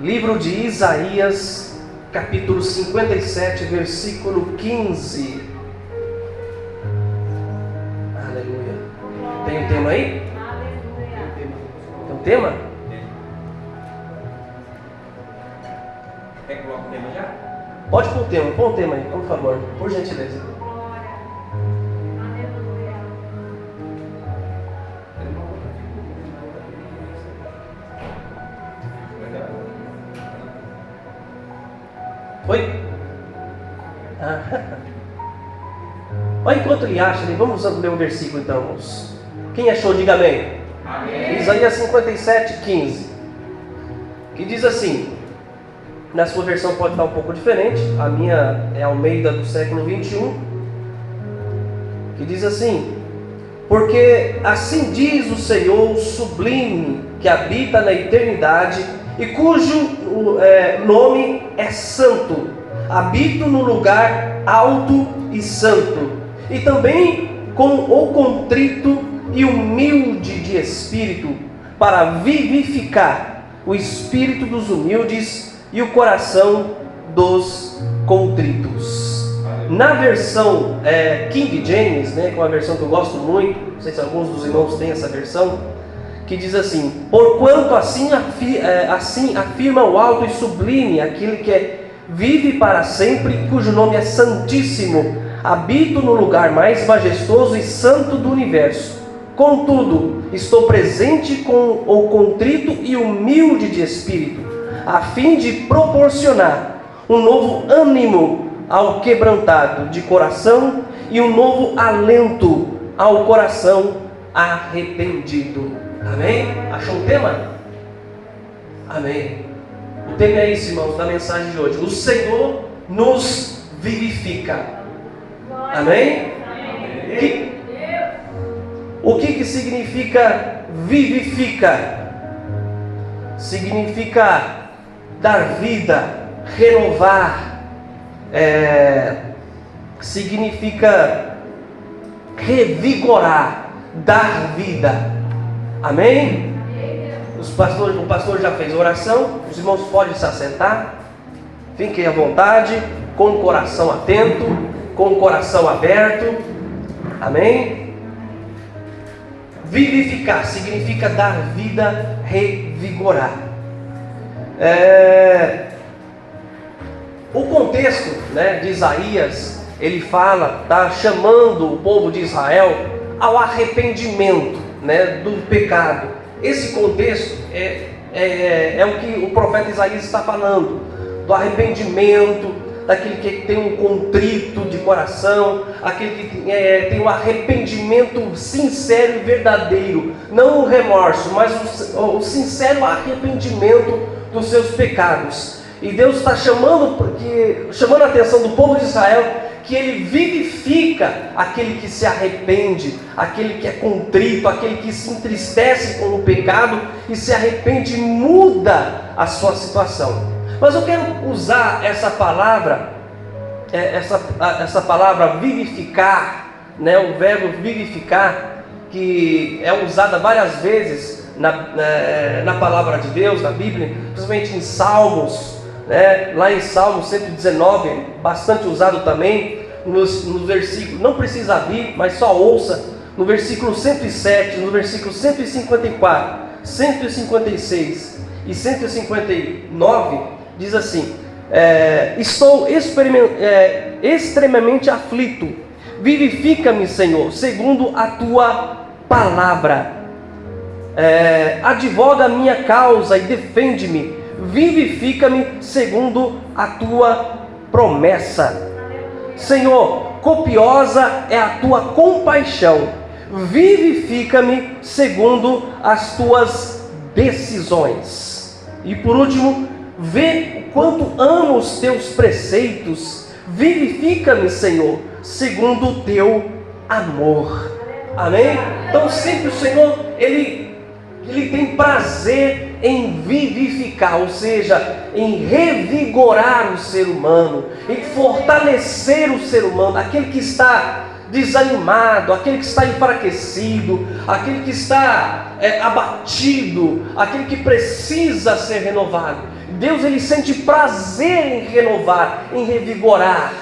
Livro de Isaías, capítulo 57, versículo 15. Aleluia. Tem um tema aí? Tem um tema? Quer que coloque o tema já? Pode pôr o tema, põe o tema aí, por favor, por gentileza. Oi? Olha, enquanto ele acha, vamos ler um versículo então, irmãos. Quem achou, diga amém. Amém. Isaías 57, 15. Que diz assim, na sua versão pode estar um pouco diferente, a minha é Almeida do século 21, que diz assim: porque assim diz o Senhor sublime, que habita na eternidade, e cujo nome é santo. Habito no lugar alto e santo, e também com o contrito e humilde de espírito, para vivificar o espírito dos humildes e o coração dos contritos. Na versão King James, que é uma versão que eu gosto muito, não sei se alguns dos irmãos têm essa versão, que diz assim: porquanto assim afirma o alto e sublime, aquele que vive para sempre, cujo nome é santíssimo, habito no lugar mais majestoso e santo do universo. Contudo, estou presente com o contrito e humilde de espírito, a fim de proporcionar um novo ânimo ao quebrantado de coração e um novo alento ao coração arrependido. Amém? Achou o tema? Amém. O tema é isso, irmãos, da mensagem de hoje. O Senhor nos vivifica. Amém? O que significa vivifica? Significa dar vida, renovar, significa revigorar, dar vida. Amém? O pastor já fez oração, os irmãos podem se assentar, fiquem à vontade, com o coração atento, com o coração aberto. Amém? Vivificar significa dar vida, revigorar. O contexto de Isaías, ele fala, está chamando o povo de Israel ao arrependimento do pecado. Esse contexto é o que o profeta Isaías está falando, do arrependimento, daquele que tem um contrito de coração, aquele que tem um arrependimento sincero e verdadeiro, não o remorso, mas o sincero arrependimento dos seus pecados. E Deus está chamando a atenção do povo de Israel, que Ele vivifica aquele que se arrepende, aquele que é contrito, aquele que se entristece com o pecado e se arrepende e muda a sua situação. Mas eu quero usar essa palavra, essa palavra vivificar, o verbo vivificar, que é usada várias vezes na palavra de Deus, na Bíblia, principalmente em Salmos, lá em Salmo 119, bastante usado também, no versículo, não precisa abrir, mas só ouça, no versículo 107, no versículo 154, 156 e 159, diz assim: estou extremamente aflito, vivifica-me, Senhor, segundo a tua palavra, advoga a minha causa e defende-me, vivifica-me segundo a tua promessa. Senhor, copiosa é a tua compaixão, vivifica-me segundo as tuas decisões. E por último, vê o quanto amo os teus preceitos, vivifica-me, Senhor, segundo o teu amor. Amém? Então sempre o Senhor, Ele tem prazer em vivificar, ou seja, em revigorar o ser humano, em fortalecer o ser humano, aquele que está desanimado, aquele que está enfraquecido, aquele que está abatido, aquele que precisa ser renovado. Deus, ele sente prazer em renovar, em revigorar.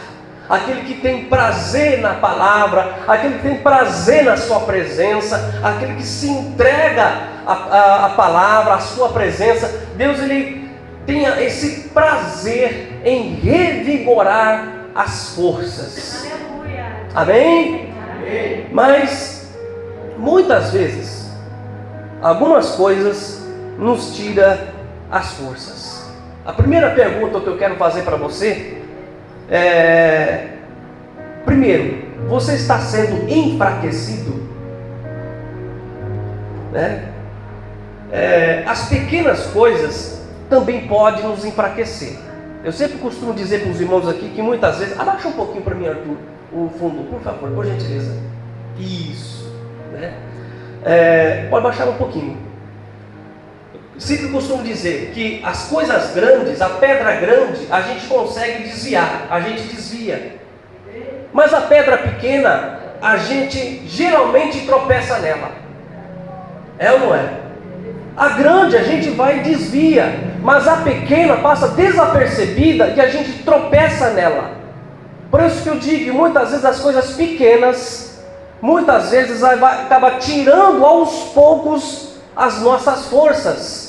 Aquele que tem prazer na palavra, aquele que tem prazer na sua presença, aquele que se entrega à palavra, à sua presença. Deus, ele tem esse prazer em revigorar as forças. Amém? Amém? Mas muitas vezes algumas coisas nos tiram as forças. A primeira pergunta que eu quero fazer para você primeiro, você está sendo enfraquecido? As pequenas coisas também podem nos enfraquecer. Eu sempre costumo dizer para os irmãos aqui que muitas vezes, abaixa um pouquinho para mim, Arthur, o fundo, por favor, por gentileza. Isso, pode baixar um pouquinho. Sempre costumo dizer que as coisas grandes, a pedra grande, a gente consegue desviar, a gente desvia. Mas a pedra pequena, a gente geralmente tropeça nela. É ou não é? A grande a gente vai e desvia, mas a pequena passa desapercebida e a gente tropeça nela. Por isso que eu digo que muitas vezes as coisas pequenas, muitas vezes acaba tirando aos poucos as nossas forças.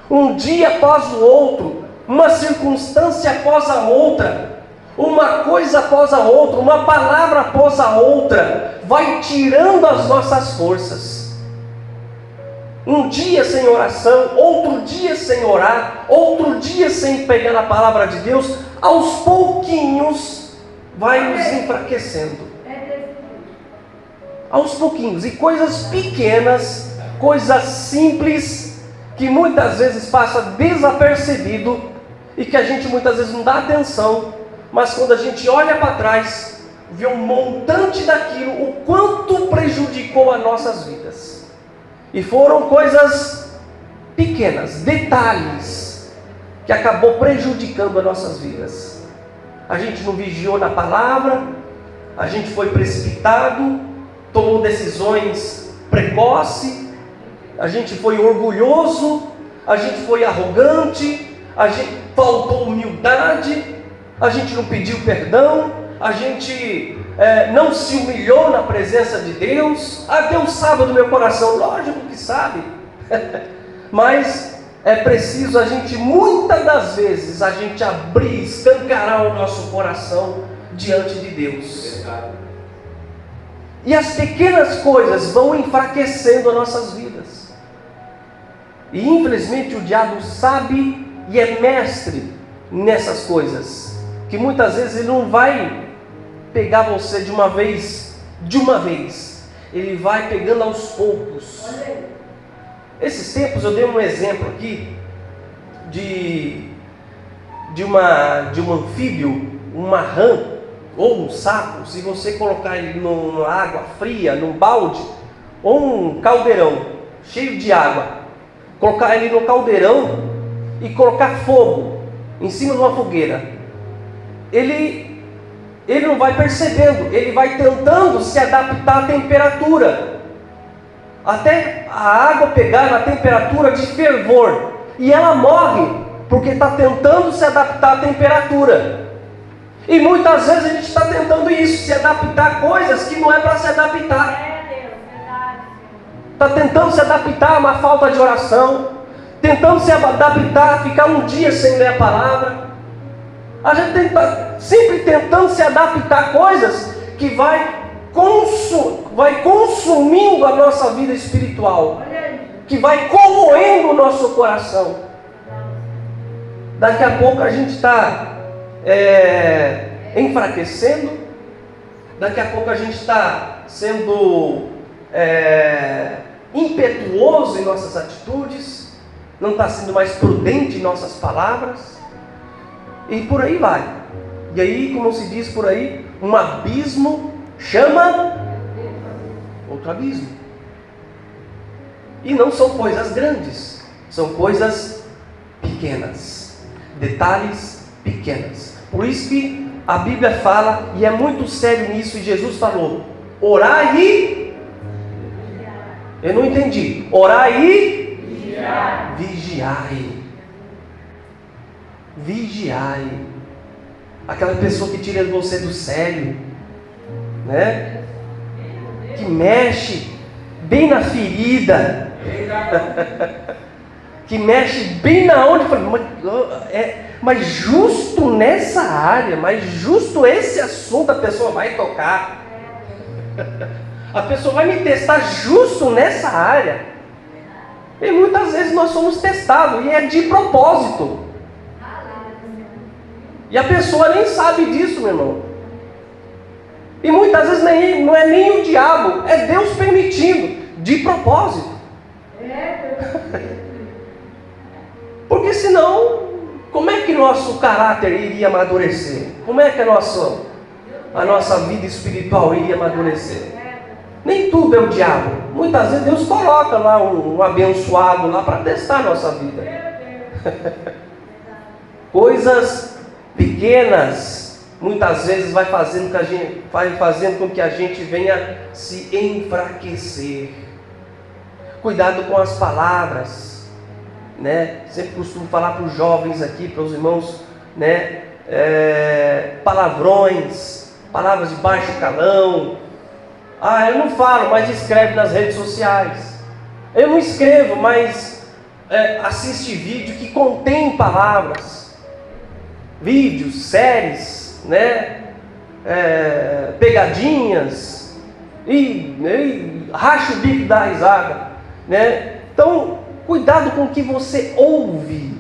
Um dia após o outro, uma circunstância após a outra, uma coisa após a outra, uma palavra após a outra, vai tirando as nossas forças. Um dia sem oração, outro dia sem orar, outro dia sem pegar a palavra de Deus, aos pouquinhos vai nos enfraquecendo. Aos pouquinhos, e coisas pequenas, coisas simples, que muitas vezes passa desapercebido e que a gente muitas vezes não dá atenção, mas quando a gente olha para trás, vê um montante daquilo, o quanto prejudicou as nossas vidas. E foram coisas pequenas, detalhes, que acabou prejudicando as nossas vidas. A gente não vigiou na palavra, a gente foi precipitado, tomou decisões precoces, a gente foi orgulhoso, a gente foi arrogante, a gente faltou humildade, a gente não pediu perdão, a gente não se humilhou na presença de Deus. Deus sabe do meu coração, lógico que sabe, mas é preciso a gente, muitas das vezes, a gente abrir, escancarar o nosso coração diante de Deus. E as pequenas coisas vão enfraquecendo as nossas vidas. E infelizmente o diabo sabe e é mestre nessas coisas, que muitas vezes ele não vai pegar você de uma vez, ele vai pegando aos poucos. Esses tempos eu dei um exemplo aqui de um anfíbio, uma rã ou um sapo. Se você colocar ele numa água fria, num balde ou um caldeirão cheio de água, colocar ele no caldeirão e colocar fogo em cima de uma fogueira, ele não vai percebendo, ele vai tentando se adaptar à temperatura, até a água pegar na temperatura de fervor, e ela morre, porque está tentando se adaptar à temperatura. E muitas vezes a gente está tentando isso, se adaptar a coisas que não é para se adaptar. Está tentando se adaptar a uma falta de oração, tentando se adaptar a ficar um dia sem ler a palavra. A gente está sempre tentando se adaptar a coisas que vai consumindo a nossa vida espiritual, que vai corroendo o nosso coração. Daqui a pouco a gente está enfraquecendo, daqui a pouco a gente está sendo impetuoso em nossas atitudes, não está sendo mais prudente em nossas palavras, e por aí vai. E aí, como se diz por aí, um abismo chama outro abismo. E não são coisas grandes, são coisas pequenas, detalhes pequenos. Por isso que a Bíblia fala, e é muito sério nisso, e Jesus falou: orai e... Eu não entendi. Orai e... vigiai. Vigiai. Aquela pessoa que tira você do sério, né? Que mexe bem na ferida, que mexe bem na onde, mas justo nessa área, mas justo esse assunto a pessoa vai tocar. A pessoa vai me testar justo nessa área. E muitas vezes nós somos testados, e é de propósito. E a pessoa nem sabe disso, meu irmão. E muitas vezes não é nem o diabo, é Deus permitindo, de propósito. Porque senão, como é que nosso caráter iria amadurecer? Como é que a nossa vida espiritual iria amadurecer? Nem tudo é o diabo. Muitas vezes Deus coloca lá um abençoado lá para testar a nossa vida. Coisas pequenas, muitas vezes vai fazendo com que a gente venha se enfraquecer. Cuidado com as palavras, né? Sempre costumo falar para os jovens aqui, para os irmãos, né? Palavrões, palavras de baixo calão. Eu não falo, mas escreve nas redes sociais. Eu não escrevo, mas assiste vídeo que contém palavras. Vídeos, séries, né? Pegadinhas, e racha o bico da risada, né? Então, cuidado com o que você ouve,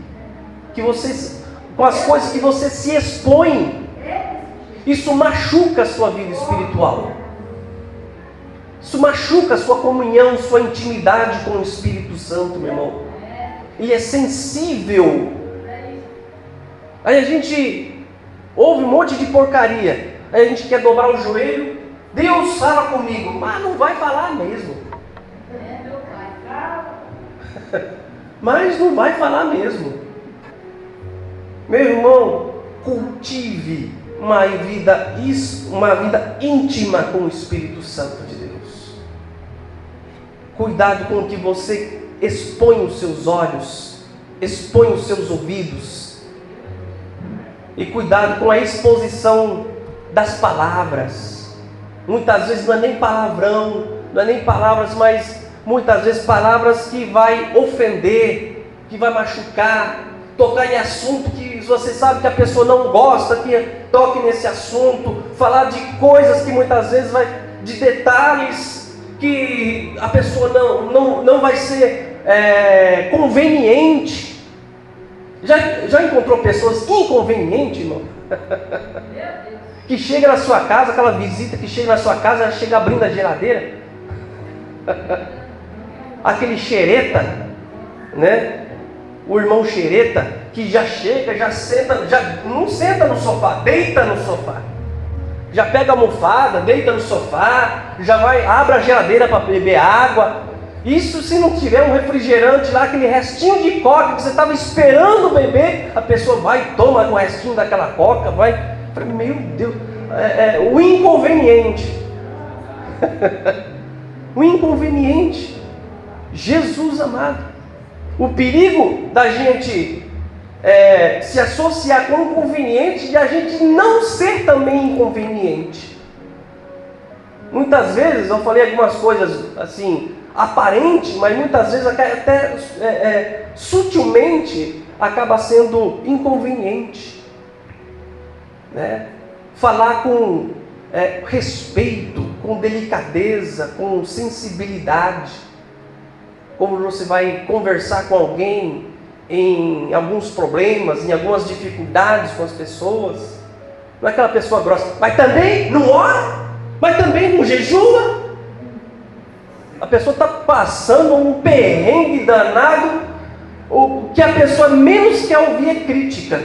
com as coisas que você se expõe. Isso machuca a sua vida espiritual. Isso machuca a sua comunhão, sua intimidade com o Espírito Santo, meu irmão. Ele é sensível. Aí a gente ouve um monte de porcaria. Aí a gente quer dobrar o joelho. Deus fala comigo, mas não vai falar mesmo. Mas não vai falar mesmo. Meu irmão, cultive uma vida íntima com o Espírito Santo de Deus. Cuidado com o que você expõe os seus olhos, expõe os seus ouvidos. E cuidado com a exposição das palavras. Muitas vezes não é nem palavrão, não é nem palavras, mas muitas vezes palavras que vai ofender, que vai machucar, tocar em assunto que você sabe que a pessoa não gosta, que toque nesse assunto, falar de coisas que muitas vezes de detalhes que a pessoa não vai ser conveniente. Já encontrou pessoas inconvenientes, irmão? Que chega na sua casa, aquela visita que chega na sua casa, ela chega abrindo a geladeira. Aquele xereta, né? O irmão xereta, que já chega, já senta, já não senta no sofá, deita no sofá. Já pega a almofada, deita no sofá, abre a geladeira para beber água. Isso se não tiver um refrigerante lá, aquele restinho de coca que você estava esperando beber, a pessoa vai e toma o restinho daquela coca, vai. Meu Deus, o inconveniente. O inconveniente. Jesus amado. O perigo da gente se associar com o inconveniente e a gente não ser também inconveniente. Muitas vezes, eu falei algumas coisas assim, aparente, mas muitas vezes até sutilmente acaba sendo inconveniente, né? Falar com respeito, com delicadeza, com sensibilidade, como você vai conversar com alguém em alguns problemas, em algumas dificuldades com as pessoas. Não é aquela pessoa grossa, mas também não ora, mas também não jejua. A pessoa está passando um perrengue danado, o que a pessoa menos quer ouvir é crítica.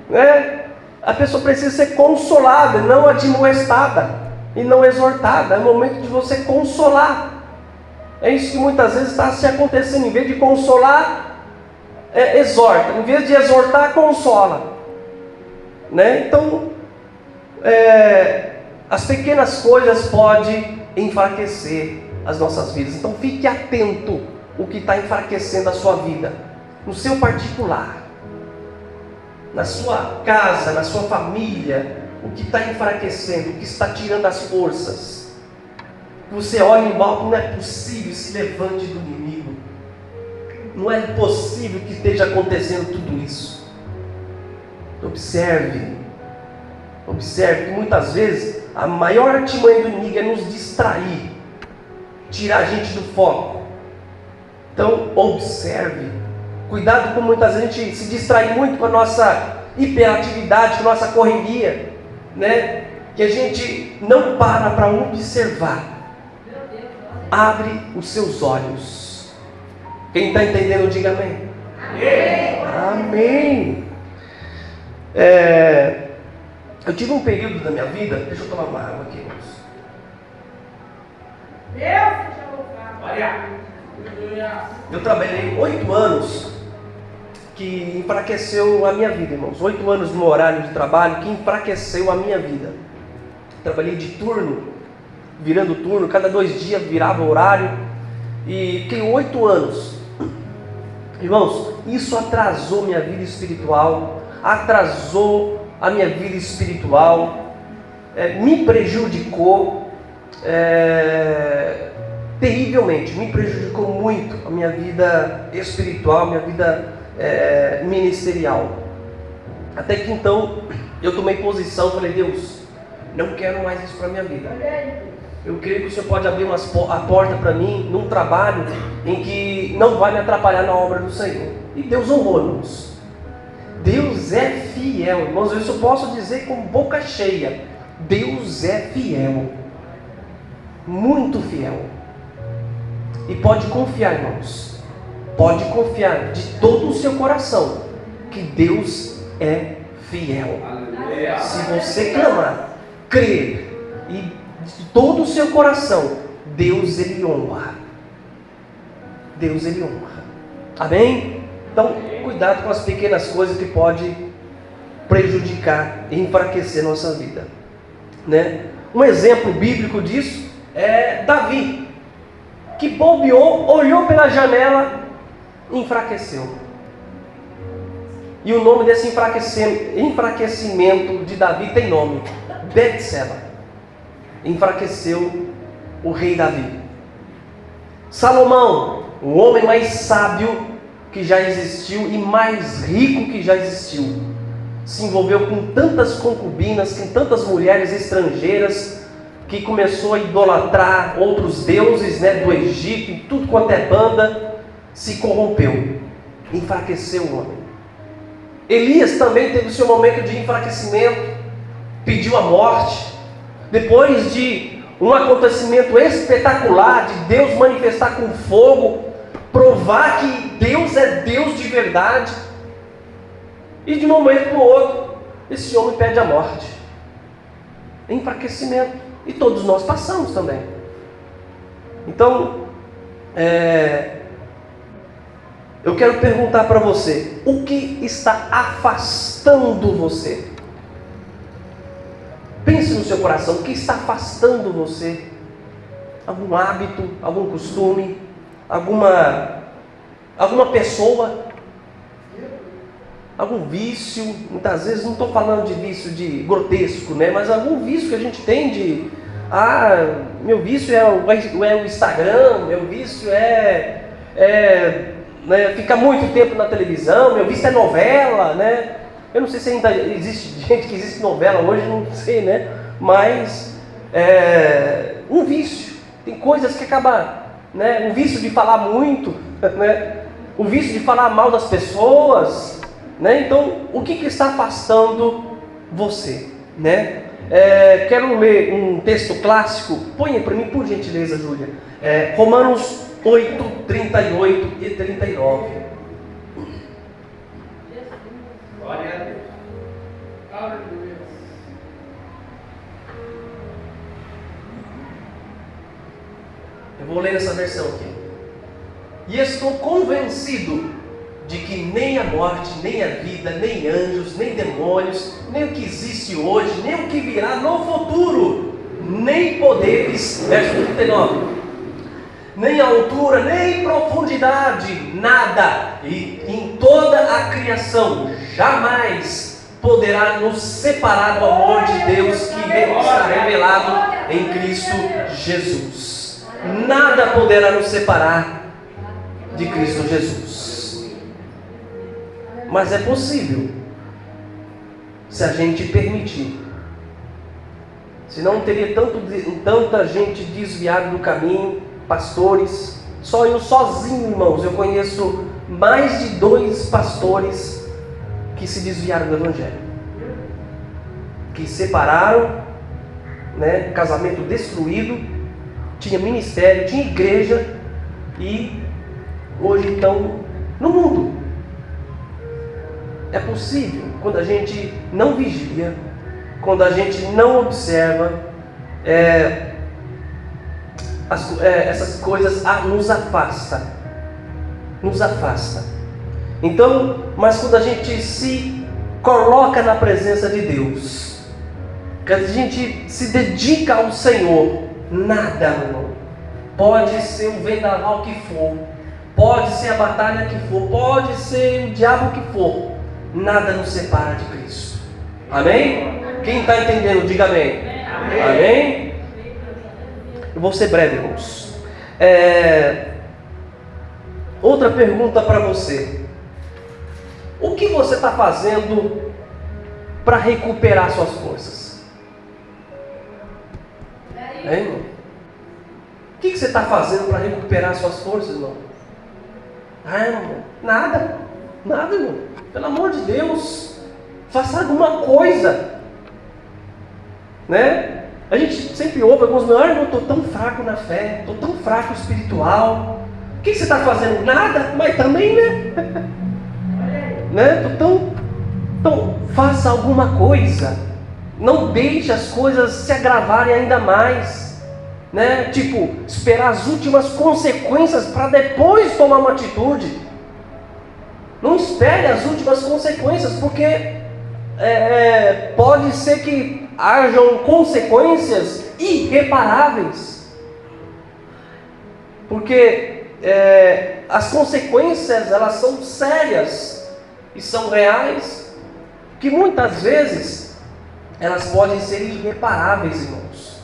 Né? A pessoa precisa ser consolada, não admoestada e não exortada. É o momento de você consolar. É isso que muitas vezes está se acontecendo. Em vez de consolar, exorta. Em vez de exortar, consola. Né? Então, as pequenas coisas podem enfraquecer as nossas vidas. Então fique atento o que está enfraquecendo a sua vida, no seu particular. na sua casa, na sua família, o que está enfraquecendo, o que está tirando as forças. Você olha em volta, não é possível, se levante do inimigo. Não é possível que esteja acontecendo tudo isso. Observe que muitas vezes a maior artimanha do inimigo é nos distrair, tirar a gente do foco. Então observe, cuidado com muitas vezes a gente se distrai muito com a nossa hiperatividade, com a nossa correria, né? Que a gente não para observar. Abre os seus olhos. Quem está entendendo, diga amém. Amém. Eu tive um período da minha vida. Deixa eu tomar uma água aqui, irmãos. Eu trabalhei 8 anos que enfraqueceu a minha vida, irmãos. 8 anos no horário de trabalho que enfraqueceu a minha vida. Trabalhei de turno, virando turno, cada 2 dias virava horário. E fiquei 8 anos. Irmãos, isso atrasou minha vida espiritual, atrasou a minha vida espiritual, me prejudicou terrivelmente, me prejudicou muito a minha vida espiritual, a minha vida ministerial. Até que então eu tomei posição, falei: Deus, não quero mais isso para a minha vida. Eu creio que o Senhor pode abrir a porta para mim num trabalho em que não vai me atrapalhar na obra do Senhor. E Deus honrou, irmãos. Deus é fiel, irmãos. Isso eu posso dizer com boca cheia. Deus é fiel, muito fiel. E pode confiar, irmãos. Pode confiar de todo o seu coração que Deus é fiel. Aleluia. Se você clamar, crer e de todo o seu coração, Deus ele honra. Deus ele honra. Amém? Então, cuidado com as pequenas coisas que podem prejudicar e enfraquecer nossa vida, né? Um exemplo bíblico disso é Davi, que bobeou, olhou pela janela e enfraqueceu. E o nome desse enfraquecimento de Davi tem nome: Betseba. Enfraqueceu o rei Davi. Salomão, o homem mais sábio que já existiu e mais rico que já existiu, se envolveu com tantas concubinas, com tantas mulheres estrangeiras, que começou a idolatrar outros deuses, né, do Egito, e tudo quanto é banda, se corrompeu, enfraqueceu o homem. Elias também teve o seu momento de enfraquecimento, pediu a morte. Depois de um acontecimento espetacular, de Deus manifestar com fogo, provar que Deus é Deus de verdade, e de um momento para o outro, esse homem pede a morte. Enfraquecimento. E todos nós passamos também. Então, eu quero perguntar para você: o que está afastando você? Pense no seu coração, o que está afastando você? Algum hábito, algum costume, alguma pessoa, algum vício? Muitas vezes não estou falando de vício de grotesco, né? Mas algum vício que a gente tem de: meu vício é o Instagram, meu vício é ficar muito tempo na televisão, meu vício é novela, né? Eu não sei se ainda existe gente que existe novela hoje, não sei, né? Mas um vício. Tem coisas que acabam, né? Um vício de falar muito, né? O vício de falar mal das pessoas, né? Então, o que está afastando você, né? Quero ler um texto clássico. Põe para mim, por gentileza, Júlia. Romanos 8, 38 e 39. Glória a Deus. Aleluia. Eu vou ler essa versão aqui. E estou convencido de que nem a morte, nem a vida, nem anjos, nem demônios, nem o que existe hoje, nem o que virá no futuro, nem poderes, verso 39, nem altura, nem profundidade, nada, e em toda a a criação jamais poderá nos separar do amor de Deus que está revelado em Cristo Jesus. Nada poderá nos separar de Cristo Jesus. Mas é possível, se a gente permitir. Senão não teria tanta gente desviada do caminho, pastores. Só eu sozinho, irmãos, eu conheço mais de 2 pastores que se desviaram do Evangelho, que separaram, né, casamento destruído, tinha ministério, tinha igreja e hoje estão no mundo. É possível, quando a gente não vigia, quando a gente não observa, essas coisas nos afasta. Então, mas quando a gente se coloca na presença de Deus, quando a gente se dedica ao Senhor, nada, irmão, pode ser o vendaval que for, pode ser a batalha que for, pode ser o diabo que for, nada nos separa de Cristo. Amém? Quem está entendendo, diga amém. Amém? Eu vou ser breve, irmãos. Outra pergunta para você. O que você está fazendo para recuperar suas forças? Irmão? O que você está fazendo para recuperar suas forças, irmão? Irmão, nada, irmão. Pelo amor de Deus, faça alguma coisa, né? A gente sempre ouve alguns meus, eu estou tão fraco na fé, estou tão fraco espiritual. O que você está fazendo? Nada, mas também, né? Né? Então, faça alguma coisa. Não deixe as coisas se agravarem ainda mais, né? Tipo, esperar as últimas consequências para depois tomar uma atitude. Não espere as últimas consequências, porque pode ser que hajam consequências irreparáveis. Porque as consequências, elas são sérias e são reais, que muitas vezes elas podem ser irreparáveis, irmãos.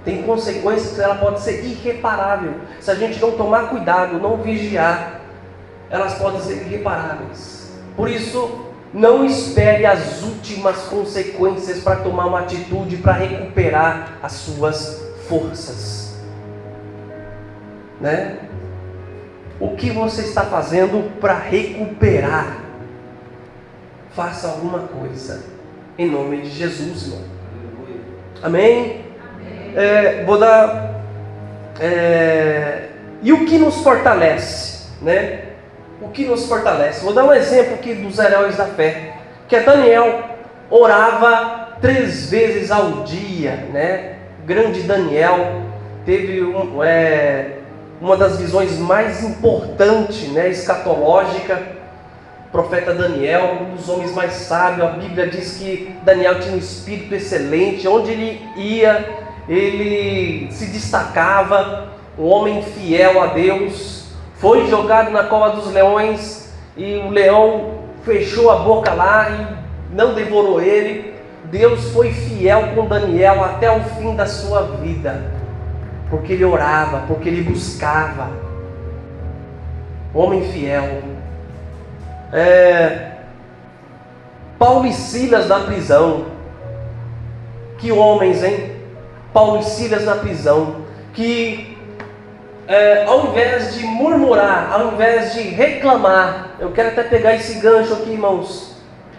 Tem consequências que ela pode ser irreparável. Se a gente não tomar cuidado, não vigiar, elas podem ser irreparáveis. Por isso, não espere as últimas consequências para tomar uma atitude para recuperar as suas forças, né? O que você está fazendo para recuperar? Faça alguma coisa, em nome de Jesus, irmão. Amém? Vou dar. E o que nos fortalece, né? O que nos fortalece? Vou dar um exemplo aqui dos heróis da fé, que é Daniel. Orava 3 vezes ao dia, né? Grande Daniel teve uma das visões mais importantes, né, escatológica. O profeta Daniel, um dos homens mais sábios. A Bíblia diz que Daniel tinha um espírito excelente. Onde ele ia, ele se destacava. Um homem fiel a Deus. Foi jogado na cova dos leões e o leão fechou a boca lá e não devorou ele. Deus foi fiel com Daniel até o fim da sua vida, porque ele orava, porque ele buscava. Homem fiel. Paulo e Silas na prisão. Que homens, hein? Paulo e Silas na prisão, que ao invés de murmurar, ao invés de reclamar, eu quero até pegar esse gancho aqui, irmãos.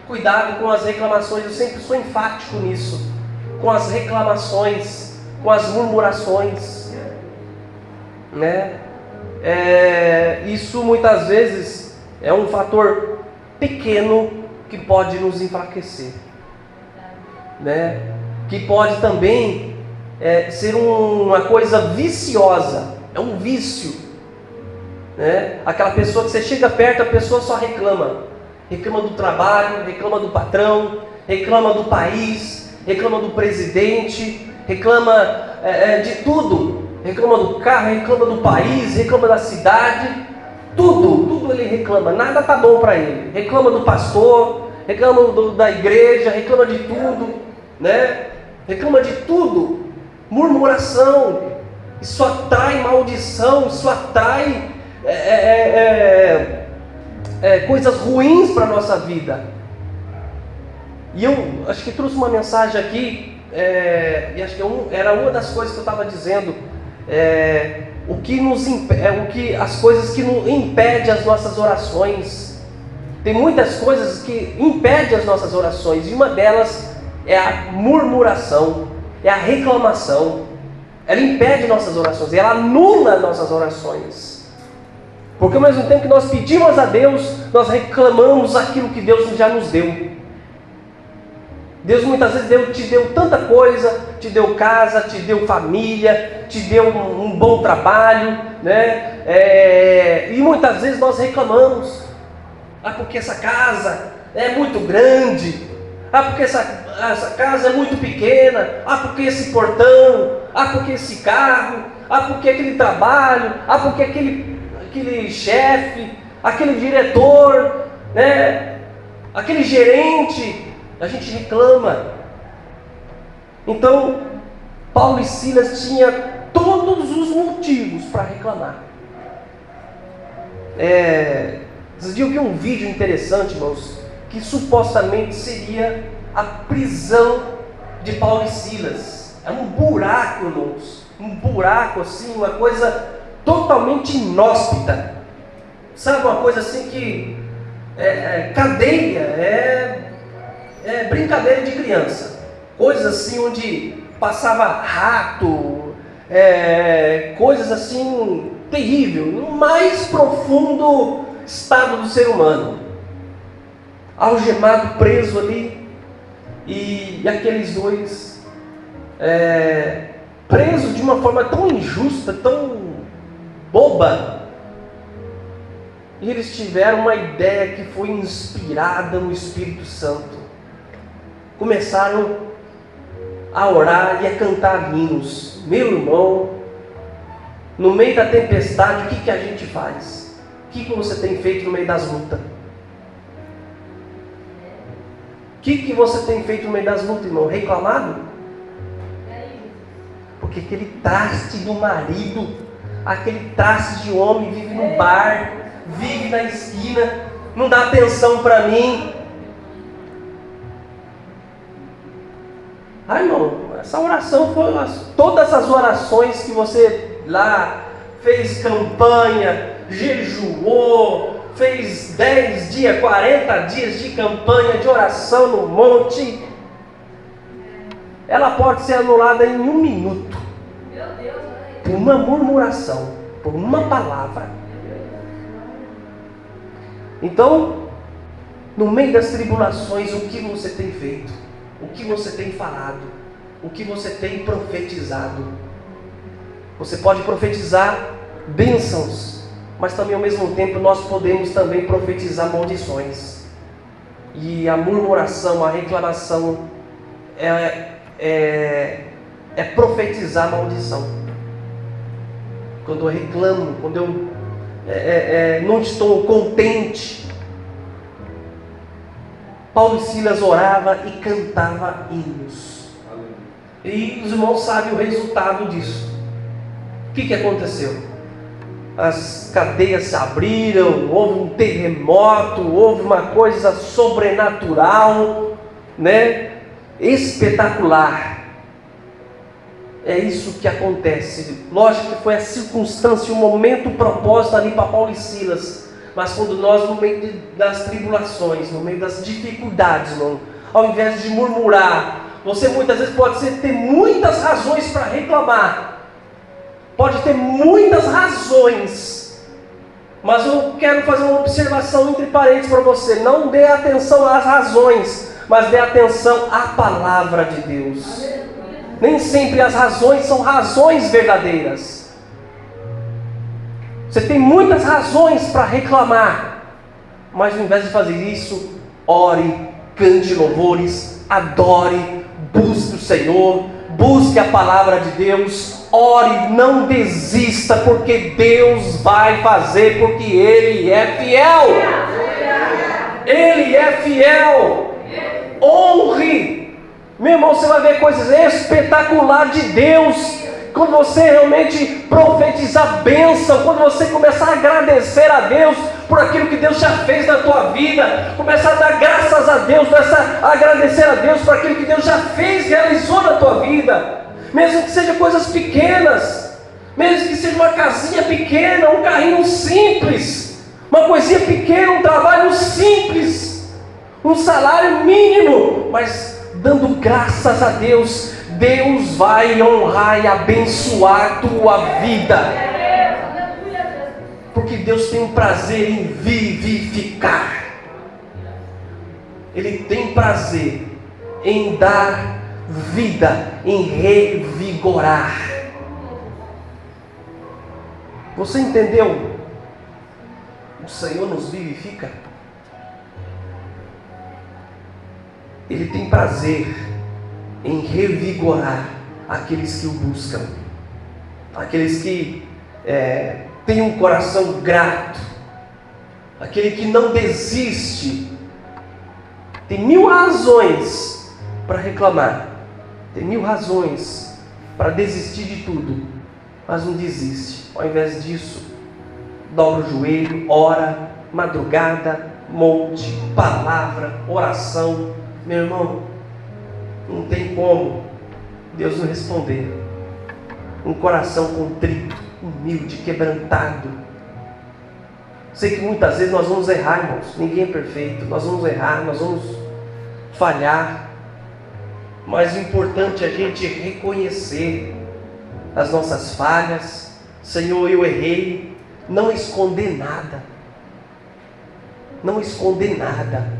Cuidado com as reclamações, eu sempre sou enfático nisso. Com as reclamações, com as murmurações, né? Isso muitas vezes é um fator pequeno que pode nos enfraquecer, né? Que pode também ser uma coisa viciosa, é um vício, né? Aquela pessoa que você chega perto, a pessoa só reclama do trabalho, reclama do patrão, reclama do país, reclama do presidente, reclama de tudo, reclama do carro, reclama do país, reclama da cidade, tudo ele reclama, nada está bom para ele. Reclama do pastor, reclama da igreja, reclama de tudo, né? Reclama de tudo. Murmuração, isso atrai maldição, isso atrai coisas ruins para a nossa vida. E eu acho que trouxe uma mensagem aqui, e acho que era uma das coisas que eu estava dizendo, as coisas que nos impedem as nossas orações. Tem muitas coisas que impedem as nossas orações, e uma delas é a murmuração, é a reclamação. Ela impede nossas orações, ela anula nossas orações. Porque ao mesmo tempo que nós pedimos a Deus, nós reclamamos aquilo que Deus já nos deu. Deus muitas vezes te deu tanta coisa, te deu casa, te deu família, te deu um bom trabalho, né? E muitas vezes nós reclamamos. Porque essa casa é muito grande. Porque essa casa é muito pequena. Porque esse portão. Porque esse carro. Porque aquele trabalho. Porque aquele chefe, aquele diretor, né? Aquele gerente. A gente reclama. Então, Paulo e Silas tinham todos os motivos para reclamar. Esses dias eu vi um vídeo interessante, irmãos, que supostamente seria a prisão de Paulo e Silas. É um buraco, irmãos. Um buraco assim, uma coisa totalmente inóspita. Sabe, uma coisa assim que cadeia, brincadeira de criança. Coisas assim onde passava rato, coisas assim terrível, no mais profundo estado do ser humano. Algemado, preso ali, e aqueles dois presos de uma forma tão injusta, tão boba. E eles tiveram uma ideia que foi inspirada no Espírito Santo. Começaram a orar e a cantar hinos. Meu irmão, no meio da tempestade, o que a gente faz? O que você tem feito no meio das lutas? O que você tem feito no meio das lutas, irmão? Reclamado? Porque aquele traste do marido, aquele traste de homem vive no bar, vive na esquina, não dá atenção para mim. Irmão, essa oração foi todas as orações que você lá fez campanha, jejuou, fez 10 dias, 40 dias de campanha, de oração no monte. Ela pode ser anulada em 1 minuto. Por uma murmuração, por uma palavra. Então, no meio das tribulações, o que você tem feito? O que você tem falado? O que você tem profetizado? Você pode profetizar bênçãos, mas também ao mesmo tempo nós podemos também profetizar maldições. E a murmuração, a reclamação é profetizar maldição. Quando eu reclamo, quando eu não estou contente, Paulo e Silas orava e cantava hinos. E os irmãos sabem o resultado disso. O que aconteceu? As cadeias se abriram, houve um terremoto, houve uma coisa sobrenatural, né? Espetacular. É isso que acontece. Lógico que foi a circunstância, o momento, o propósito ali para Paulo e Silas. Mas quando nós, no meio das tribulações, no meio das dificuldades, irmão, ao invés de murmurar, você muitas vezes pode ter muitas razões para reclamar. Pode ter muitas razões. Mas eu quero fazer uma observação entre parênteses para você. Não dê atenção às razões, mas dê atenção à palavra de Deus. Nem sempre as razões são razões verdadeiras. Você tem muitas razões para reclamar, mas ao invés de fazer isso, ore, cante louvores, adore, busque o Senhor, busque a palavra de Deus, ore, não desista, porque Deus vai fazer, porque Ele é fiel. Ele é fiel. Honre. Meu irmão, você vai ver coisas espetaculares de Deus quando você realmente profetizar bênção, quando você começar a agradecer a Deus por aquilo que Deus já fez na tua vida, começar a dar graças a Deus, começar a agradecer a Deus por aquilo que Deus já fez, realizou na tua vida, mesmo que sejam coisas pequenas, mesmo que seja uma casinha pequena, um carrinho simples, uma coisinha pequena, um trabalho simples, um salário mínimo, mas dando graças a Deus, Deus vai honrar e abençoar a tua vida. Porque Deus tem um prazer em vivificar. Ele tem prazer em dar vida, em revigorar. Você entendeu? O Senhor nos vivifica. Ele tem prazer em revigorar aqueles que o buscam, aqueles que têm um coração grato, aquele que não desiste. Tem 1000 razões para reclamar, tem 1000 razões para desistir de tudo, mas não desiste. Ao invés disso, dobra o joelho, ora, madrugada, monte, palavra, oração. Meu irmão, não tem como Deus não responder. Um coração contrito, humilde, quebrantado. Sei que muitas vezes nós vamos errar, irmãos. Ninguém é perfeito. Nós vamos errar, nós vamos falhar. Mas o importante é a gente reconhecer as nossas falhas. Senhor, eu errei. Não esconder nada. Não esconder nada.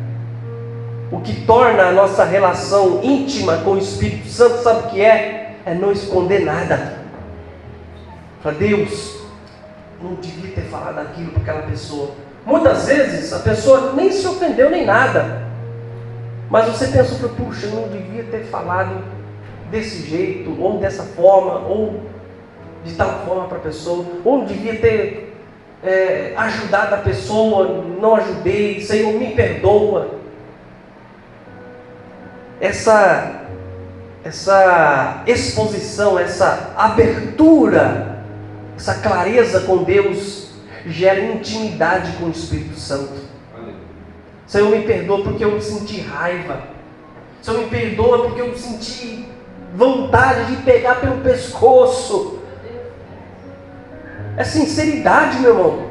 O que torna a nossa relação íntima com o Espírito Santo, sabe o que é? É não esconder nada. Fala, Deus, não devia ter falado aquilo para aquela pessoa. Muitas vezes a pessoa nem se ofendeu nem nada, mas você pensou, puxa, eu não devia ter falado desse jeito, ou dessa forma, ou de tal forma para a pessoa, ou não devia ter ajudado a pessoa, não ajudei, Senhor, me perdoa. Essa exposição, essa abertura, essa clareza com Deus gera intimidade com o Espírito Santo. Senhor, me perdoa porque eu senti raiva. Senhor, me perdoa porque eu senti vontade de pegar pelo pescoço. É sinceridade, meu irmão.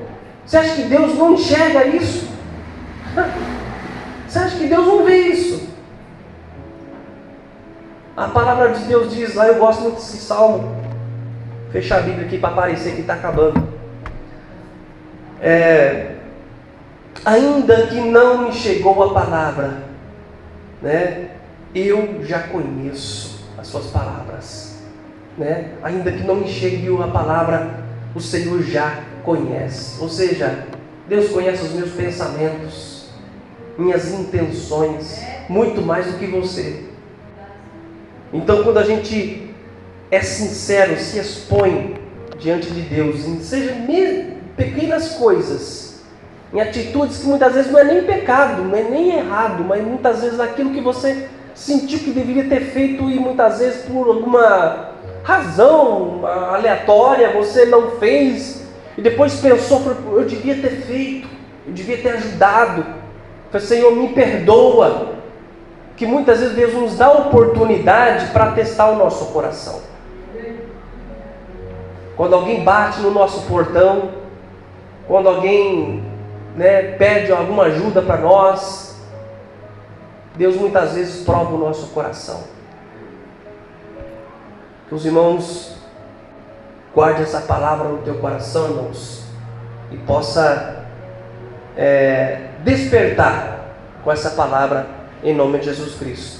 Você acha que Deus não enxerga isso? Você acha que Deus não vê isso? A palavra de Deus diz lá, eu gosto muito desse salmo. Fecha a Bíblia aqui para aparecer que está acabando. Ainda que não me chegou a palavra, né, eu já conheço as suas palavras. Né? Ainda que não me chegue a palavra, o Senhor já conhece. Ou seja, Deus conhece os meus pensamentos, minhas intenções, muito mais do que você. Então, quando a gente é sincero, se expõe diante de Deus, seja pequenas coisas, em atitudes que muitas vezes não é nem pecado, não é nem errado, mas muitas vezes aquilo que você sentiu que deveria ter feito e muitas vezes por alguma razão aleatória você não fez e depois pensou, eu devia ter feito, eu devia ter ajudado. Falei, Senhor, me perdoa. Que muitas vezes Deus nos dá oportunidade para testar o nosso coração. Quando alguém bate no nosso portão, quando alguém pede alguma ajuda para nós, Deus muitas vezes prova o nosso coração. Que os irmãos guardem essa palavra no teu coração, irmãos, e possa despertar com essa palavra em nome de Jesus Cristo.